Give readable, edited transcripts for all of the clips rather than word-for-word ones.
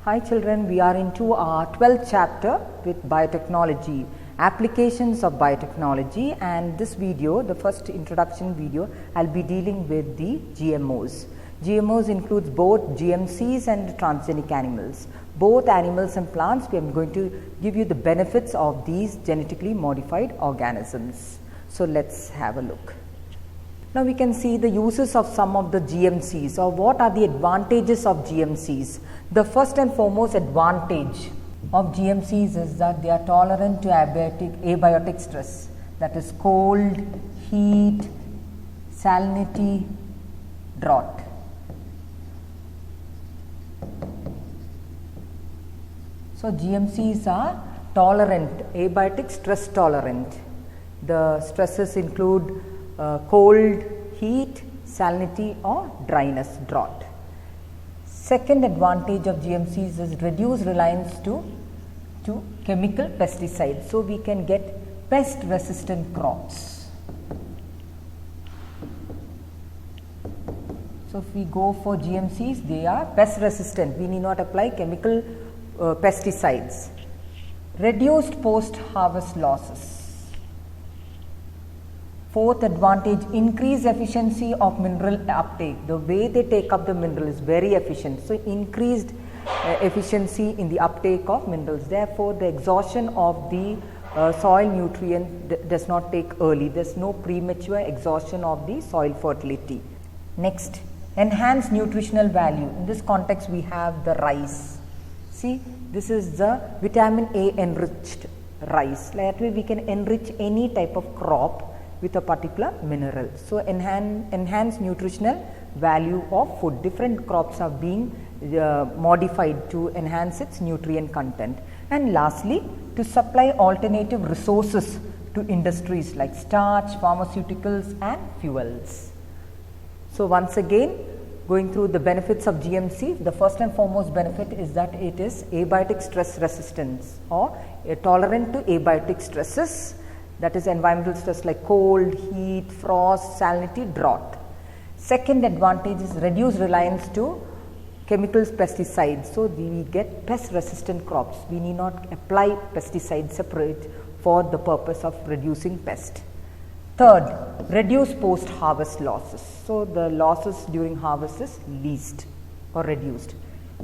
Hi children, we are into our 12th chapter with biotechnology, applications of biotechnology, and this video, the first introduction video, I'll be dealing with the GMOs. GMOs includes both GMCs and transgenic animals. Both animals and plants, we are going to give you the benefits of these genetically modified organisms. So let's have a look. Now we can see the uses of some of the GMCs, or what are the advantages of GMCs. The first and foremost advantage of GMCs is that they are tolerant to abiotic stress, that is cold, heat, salinity, drought. So GMCs are tolerant, abiotic stress tolerant. The stresses include cold, heat, salinity or dryness, drought. Second advantage of GMCs is reduced reliance to chemical pesticides. So we can get pest resistant crops. So if we go for GMCs, they are pest resistant. We need not apply chemical pesticides. Reduced post harvest losses. Fourth advantage, increased efficiency of mineral uptake. The way they take up the mineral is very efficient. So increased efficiency in the uptake of minerals. Therefore, the exhaustion of the soil nutrient does not take early. There is no premature exhaustion of the soil fertility. Next, enhanced nutritional value. In this context, we have the rice. See, this is the vitamin A enriched rice. That way we can enrich any type of crop with a particular mineral. So enhance nutritional value of food. Different crops are being modified to enhance its nutrient content. And lastly, to supply alternative resources to industries like starch, pharmaceuticals and fuels. So once again, going through the benefits of GMC, the first and foremost benefit is that it is abiotic stress resistance, or tolerant to abiotic stresses, that is environmental stress like cold, heat, frost, salinity, drought. Second advantage is reduced reliance to chemicals, pesticides. So we get pest resistant crops. We need not apply pesticides separate for the purpose of reducing pest. Third, reduce post harvest losses. So the losses during harvest is least or reduced.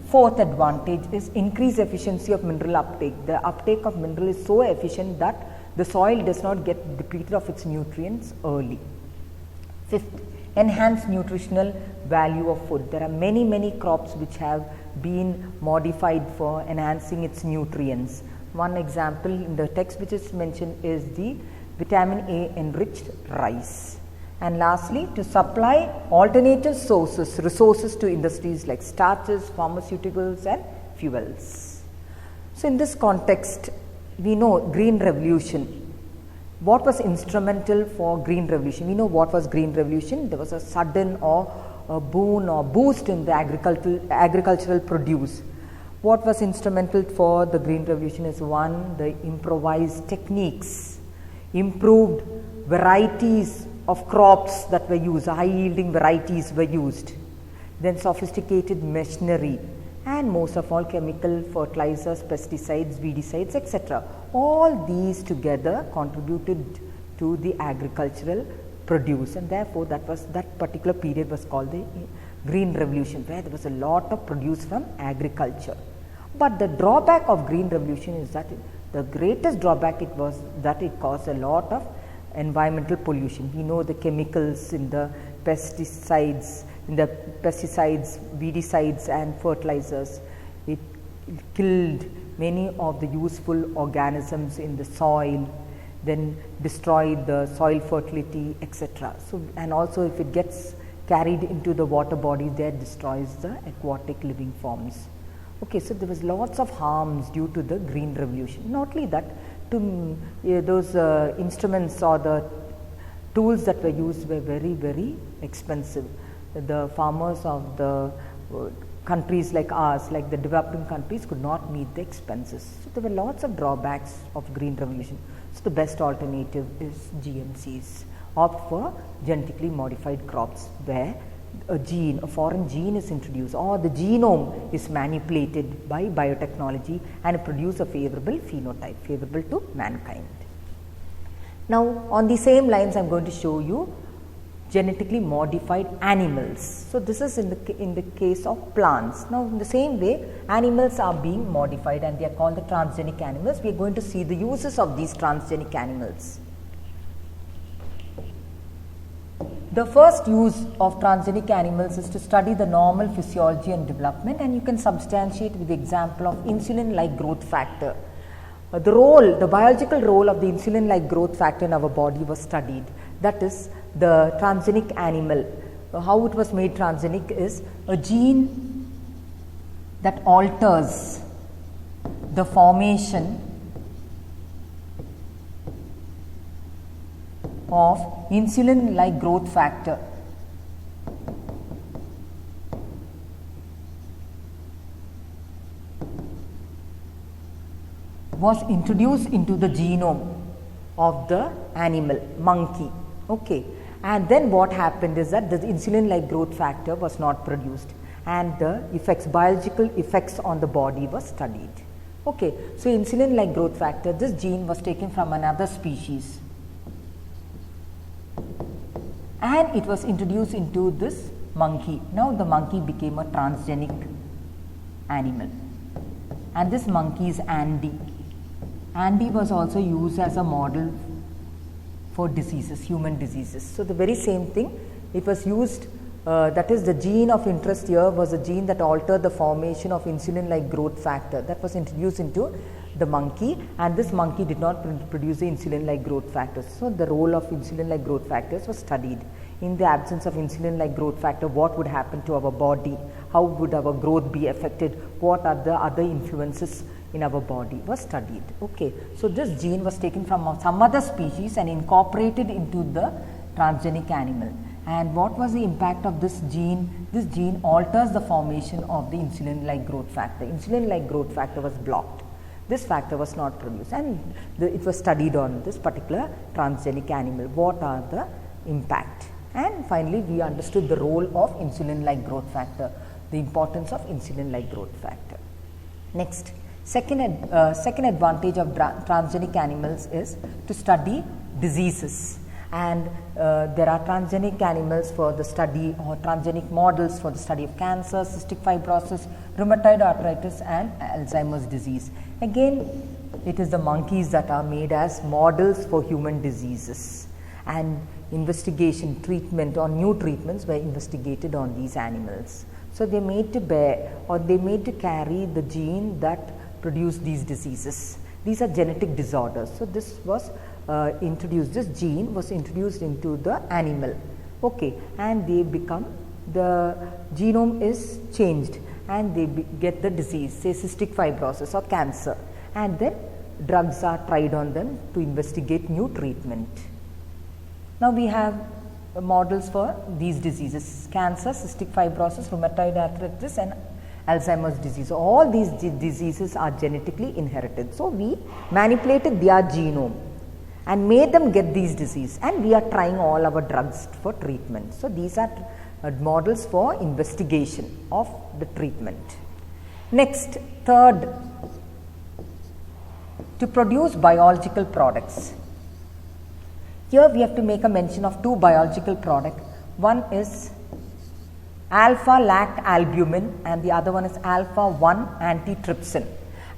Fourth advantage is increased efficiency of mineral uptake. The uptake of mineral is so efficient that the soil does not get depleted of its nutrients early. Fifth, enhanced nutritional value of food. There are many crops which have been modified for enhancing its nutrients. One example in the text which is mentioned is the vitamin A enriched rice. And lastly, to supply alternative resources to industries like starches, pharmaceuticals and fuels. So in this context, we know green revolution. What was instrumental for green revolution? We know what was green revolution. There was a sudden or a boon or boost in the agricultural produce. What was instrumental for the green revolution is one, the improvised techniques, improved varieties of crops that were used, high yielding varieties were used, then sophisticated machinery, and most of all chemical fertilizers, pesticides, weedicides, etc. All these together contributed to the agricultural produce, and therefore that particular period was called the green revolution, where there was a lot of produce from agriculture. But the drawback of green revolution is that the greatest drawback was that it caused a lot of environmental pollution. We know the chemicals in the pesticides, weedicides and fertilizers. It killed many of the useful organisms in the soil, then destroyed the soil fertility, etc. So, and also if it gets carried into the water body, that destroys the aquatic living forms. Okay, so there was lots of harms due to the green revolution. Not only that, those instruments or the tools that were used were very expensive. The farmers of the countries like ours, like the developing countries, could not meet the expenses. So there were lots of drawbacks of green revolution. So the best alternative is GMCs, opt for genetically modified crops where a foreign gene is introduced, or the genome is manipulated by biotechnology and produce a favorable phenotype, favorable to mankind. Now, on the same lines, I am going to show you genetically modified animals. So, this is in the case of plants. Now, in the same way, animals are being modified and they are called the transgenic animals. We are going to see the uses of these transgenic animals. The first use of transgenic animals is to study the normal physiology and development, and you can substantiate with the example of insulin-like growth factor. The biological role of the insulin-like growth factor in our body was studied. That is, the transgenic animal. How it was made transgenic is a gene that alters the formation of insulin-like growth factor was introduced into the genome of the animal, monkey. Okay. And then what happened is that the insulin-like growth factor was not produced, and the biological effects on the body was studied. Okay. So, insulin-like growth factor, this gene was taken from another species, and it was introduced into this monkey. Now, the monkey became a transgenic animal, and this monkey is Andy. Andy was also used as a model for diseases, human diseases. So, the very same thing, it was used, that is, the gene of interest here was a gene that altered the formation of insulin-like growth factor, that was introduced into the monkey, and this monkey did not produce the insulin-like growth factors. So, the role of insulin-like growth factors was studied. In the absence of insulin-like growth factor, what would happen to our body? How would our growth be affected? What are the other influences in our body was studied. Okay. So, this gene was taken from some other species and incorporated into the transgenic animal. And what was the impact of this gene? This gene alters the formation of the insulin-like growth factor. Insulin-like growth factor was blocked. This factor was not produced, and it was studied on this particular transgenic animal. What are the impact? And finally, we understood the role of insulin-like growth factor, the importance of insulin-like growth factor. Next, second advantage of transgenic animals is to study diseases, and there are transgenic animals for the study, or transgenic models for the study of cancer, cystic fibrosis, rheumatoid arthritis and Alzheimer's disease. Again, it is the monkeys that are made as models for human diseases, and investigation, treatment or new treatments were investigated on these animals. So, they made to bear, or they made to carry the gene that produce these diseases. These are genetic disorders. So, this was introduced, this gene was introduced into the animal. Okay. And they become, the genome is changed and they get the disease, say cystic fibrosis or cancer, and then drugs are tried on them to investigate new treatment. Now, we have models for these diseases: cancer, cystic fibrosis, rheumatoid arthritis and Alzheimer's disease. All these diseases are genetically inherited. So, we manipulated their genome and made them get these diseases, and we are trying all our drugs for treatment. So, these are models for investigation of the treatment. Next, third, to produce biological products. Here we have to make a mention of two biological products. One is alpha-lactalbumin and the other one is alpha-1 antitrypsin.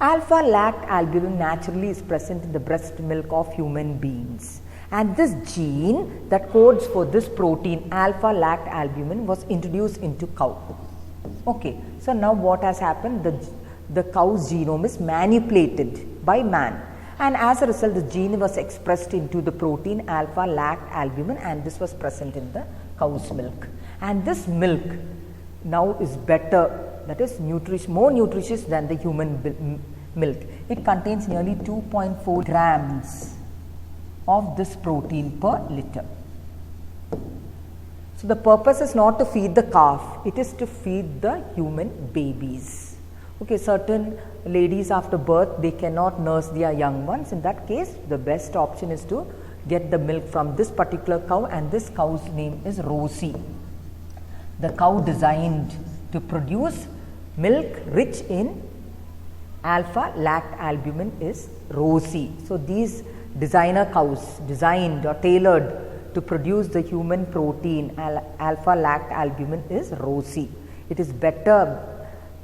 Alpha-lactalbumin naturally is present in the breast milk of human beings, and this gene that codes for this protein alpha-lactalbumin was introduced into cow. Okay. So, now what has happened? The cow's genome is manipulated by man, and as a result the gene was expressed into the protein alpha-lactalbumin, and this was present in the cow's milk. And this milk now is better, that is more nutritious than the human milk. It contains nearly 2.4 grams of this protein per liter. So, the purpose is not to feed the calf, it is to feed the human babies. Okay, certain ladies after birth, they cannot nurse their young ones. In that case, the best option is to get the milk from this particular cow, and this cow's name is Rosie. the cow designed to produce milk rich in alpha-lactalbumin is rosy. So, these designer cows designed or tailored to produce the human protein alpha-lactalbumin is rosy. It is better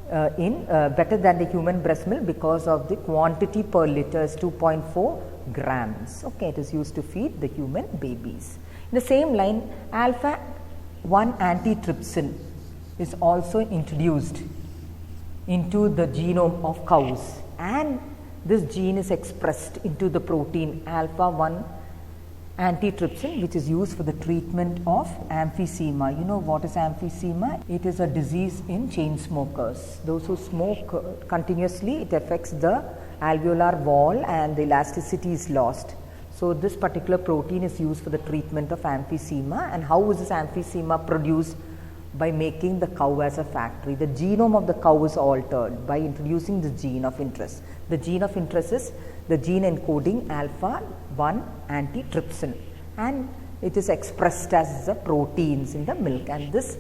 better than the human breast milk because of the quantity per liter is 2.4 grams. Okay, it is used to feed the human babies. In the same line, alpha-1 antitrypsin is also introduced into the genome of cows, and this gene is expressed into the protein alpha-1 antitrypsin, which is used for the treatment of emphysema. You know what is emphysema? It is a disease in chain smokers. Those who smoke continuously, it affects the alveolar wall and the elasticity is lost. So, this particular protein is used for the treatment of emphysema. And how is this emphysema produced? By making the cow as a factory. The genome of the cow is altered by introducing the gene of interest. The gene of interest is the gene encoding alpha-1 antitrypsin, and it is expressed as the proteins in the milk, and this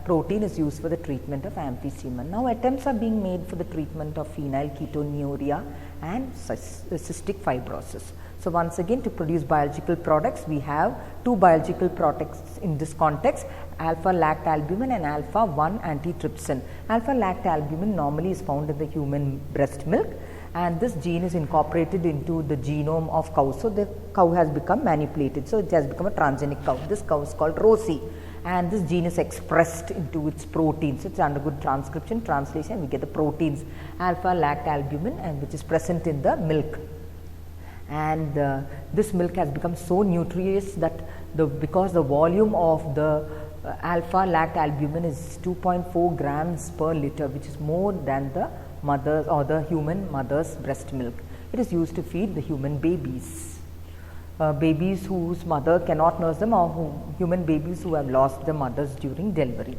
protein is used for the treatment of emphysema. Now, attempts are being made for the treatment of phenylketonuria and cystic fibrosis. So, once again, to produce biological products, we have two biological products in this context, alpha-lactalbumin and alpha-1 antitrypsin. Alpha-lactalbumin normally is found in the human breast milk, and this gene is incorporated into the genome of cow. So, the cow has become manipulated. So, it has become a transgenic cow. This cow is called rosy, and this gene is expressed into its proteins. So, it is undergoing transcription, translation, we get the proteins alpha-lactalbumin, and which is present in the milk. And this milk has become so nutritious that because the volume of the alpha-lactalbumin is 2.4 grams per liter, which is more than the mother's or the human mother's breast milk. It is used to feed the human babies. Babies whose mother cannot nurse them, or human babies who have lost their mothers during delivery.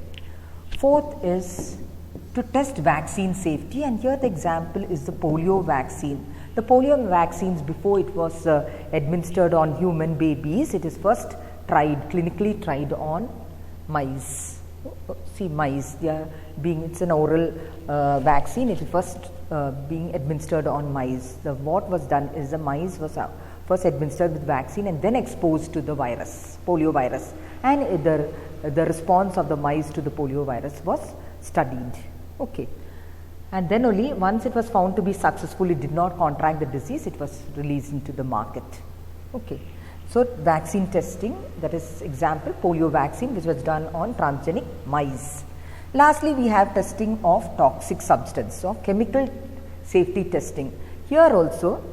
Fourth is to test vaccine safety, and here the example is the polio vaccine. The polio vaccines, before it was administered on human babies, it is first tried, clinically tried on mice. See, mice, they are being, it's an oral vaccine, it is first being administered on mice. What was done is the mice was first administered with vaccine and then exposed to the virus, polio virus, and the response of the mice to the polio virus was studied. Okay. And then only once it was found to be successful, it did not contract the disease, it was released into the market. Okay. So, vaccine testing, that is example polio vaccine, which was done on transgenic mice. Lastly, we have testing of toxic substance, so chemical safety testing. Here also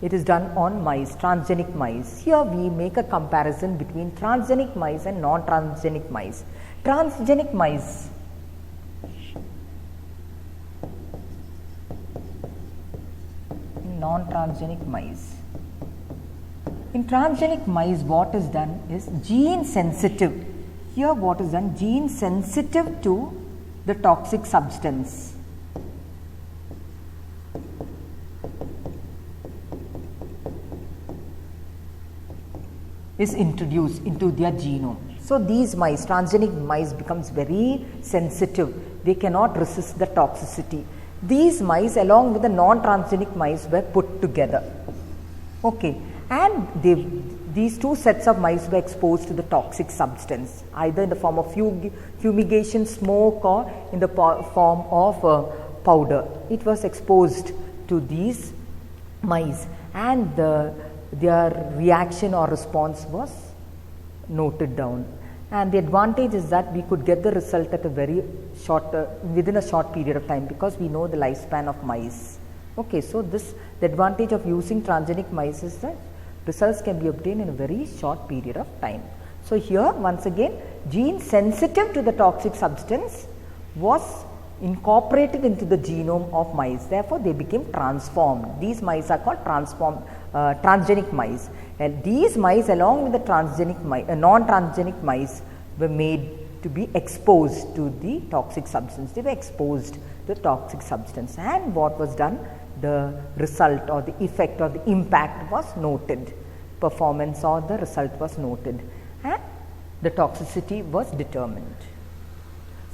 it is done on mice, transgenic mice. Here we make a comparison between transgenic mice and non-transgenic mice. Transgenic mice, non-transgenic mice. In transgenic mice, what is done is gene sensitive. Here what is done, gene sensitive to the toxic substance. Is introduced into their genome. So, these mice, transgenic mice, becomes very sensitive. They cannot resist the toxicity. These mice along with the non-transgenic mice were put together. Okay. And these two sets of mice were exposed to the toxic substance, either in the form of fumigation, smoke, or in the form of powder. It was exposed to these mice, and their reaction or response was noted down. And the advantage is that we could get the result at a very short, within a short period of time, because we know the lifespan of mice. Okay, so the advantage of using transgenic mice is that results can be obtained in a very short period of time. So, here once again, gene sensitive to the toxic substance was incorporated into the genome of mice. Therefore, they became transformed. These mice are called transgenic mice, and these mice along with the non-transgenic mice were made to be exposed to the toxic substance. They were exposed to the toxic substance, and what was done, the result or the effect or the impact was noted, performance or the result was noted, and the toxicity was determined.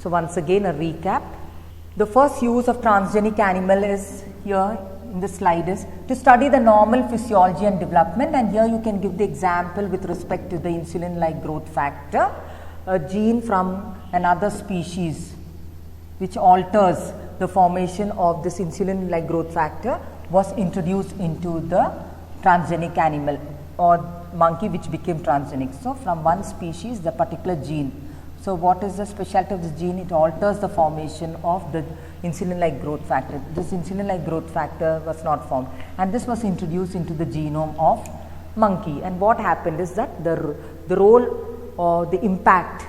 So once again a recap. The first use of transgenic animal is here in the slide is to study the normal physiology and development, and here you can give the example with respect to the insulin-like growth factor, a gene from another species which alters the formation of this insulin-like growth factor was introduced into the transgenic animal or monkey which became transgenic. So from one species the particular gene. So what is the specialty of this gene? It alters the formation of the insulin-like growth factor. This insulin-like growth factor was not formed, and this was introduced into the genome of monkey. And what happened is that the role or the impact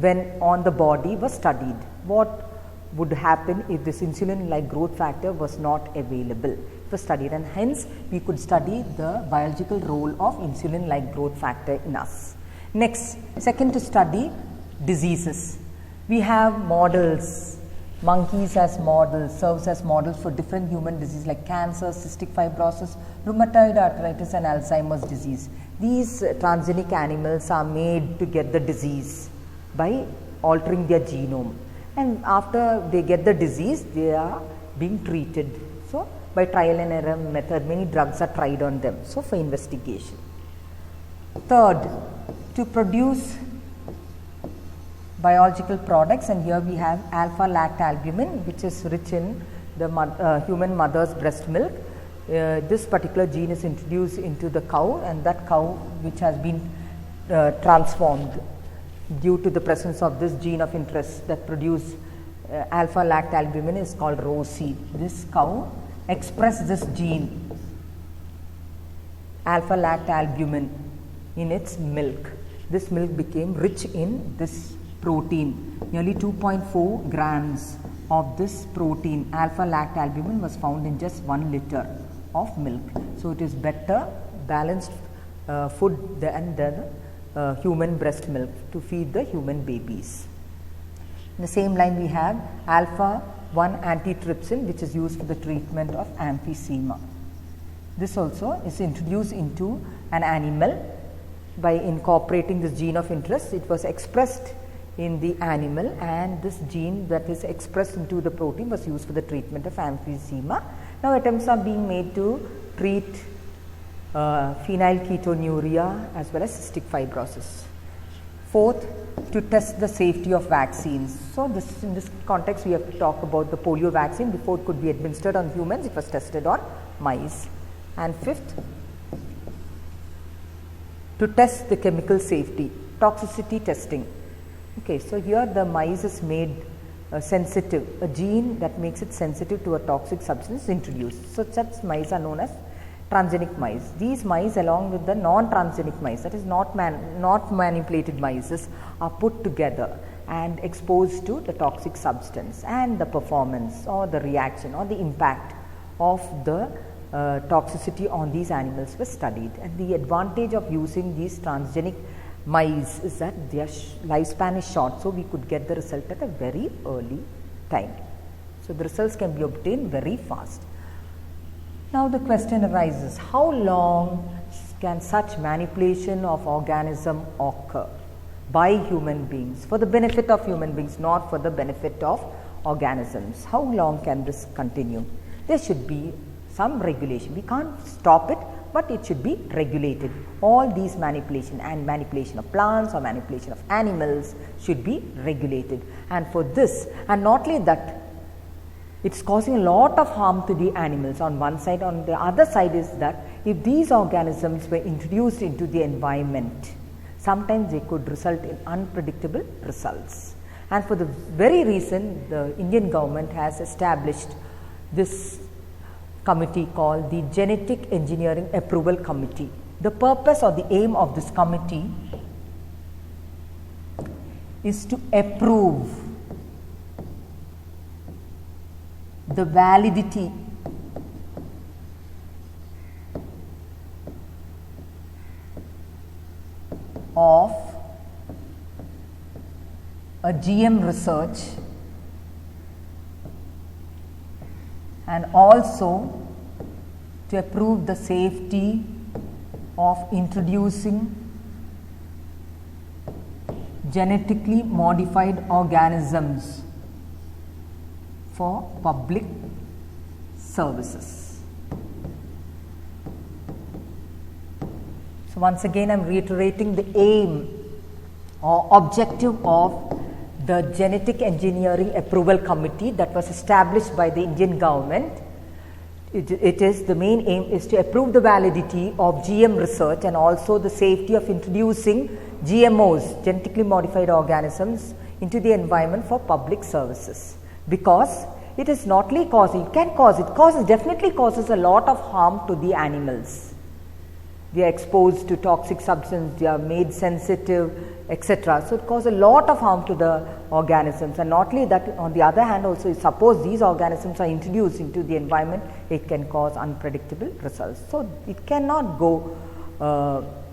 when on the body was studied. What would happen if this insulin-like growth factor was not available? It was studied, and hence we could study the biological role of insulin-like growth factor in us. Next, second, to study diseases. We have models. Monkeys as models, serves as models for different human diseases like cancer, cystic fibrosis, rheumatoid arthritis and Alzheimer's disease. These transgenic animals are made to get the disease by altering their genome, and after they get the disease they are being treated. So by trial and error method many drugs are tried on them, so for investigation. Third, to produce biological products, and here we have alpha-lactalbumin, which is rich in the human mother's breast milk. This particular gene is introduced into the cow, and that cow which has been transformed due to the presence of this gene of interest that produce alpha-lactalbumin is called Rosie. This cow expressed this gene alpha-lactalbumin in its milk. This milk became rich in this protein. Nearly 2.4 grams of this protein alpha-lactalbumin was found in just 1 liter of milk. So it is better balanced food than the human breast milk to feed the human babies. In the same line we have alpha-1 antitrypsin, which is used for the treatment of emphysema. This also is introduced into an animal by incorporating this gene of interest. It was expressed in the animal, and this gene that is expressed into the protein was used for the treatment of emphysema. Now attempts are being made to treat phenylketonuria as well as cystic fibrosis. Fourth, to test the safety of vaccines. So in this context we have to talk about the polio vaccine. Before it could be administered on humans, it was tested on mice. And fifth, to test the chemical safety, toxicity testing. Okay, so here the mice is made sensitive, a gene that makes it sensitive to a toxic substance is introduced. So such mice are known as transgenic mice. These mice, along with the non-transgenic mice, that is not manipulated mice, are put together and exposed to the toxic substance, and the performance or the reaction or the impact of the toxicity on these animals was studied. And the advantage of using these transgenic mice is that their lifespan is short, so we could get the result at a very early time. So the results can be obtained very fast. Now the question arises, how long can such manipulation of organism occur by human beings for the benefit of human beings, not for the benefit of organisms? How long can this continue? There should be some regulation. We can't stop it, but it should be regulated. All these manipulation and manipulation of plants or manipulation of animals should be regulated. And for this, and not only that, it's causing a lot of harm to the animals on one side. On the other side is that if these organisms were introduced into the environment, sometimes they could result in unpredictable results. And for the very reason, the Indian government has established this committee called the Genetic Engineering Approval Committee. The purpose or the aim of this committee is to approve the validity of a GM research and also to approve the safety of introducing genetically modified organisms for public services. So once again I am reiterating the aim or objective of the Genetic Engineering Approval Committee that was established by the Indian government. It is the main aim is to approve the validity of GM research and also the safety of introducing GMOs, genetically modified organisms, into the environment for public services, because it is not only causing, definitely causes a lot of harm to the animals. They are exposed to toxic substances, they are made sensitive, etc. So it causes a lot of harm to the organisms, and not only that, on the other hand also, suppose these organisms are introduced into the environment, it can cause unpredictable results. So it cannot go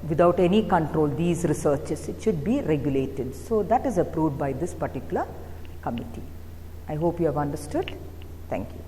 without any control, these researches, it should be regulated. So that is approved by this particular committee. I hope you have understood. Thank you.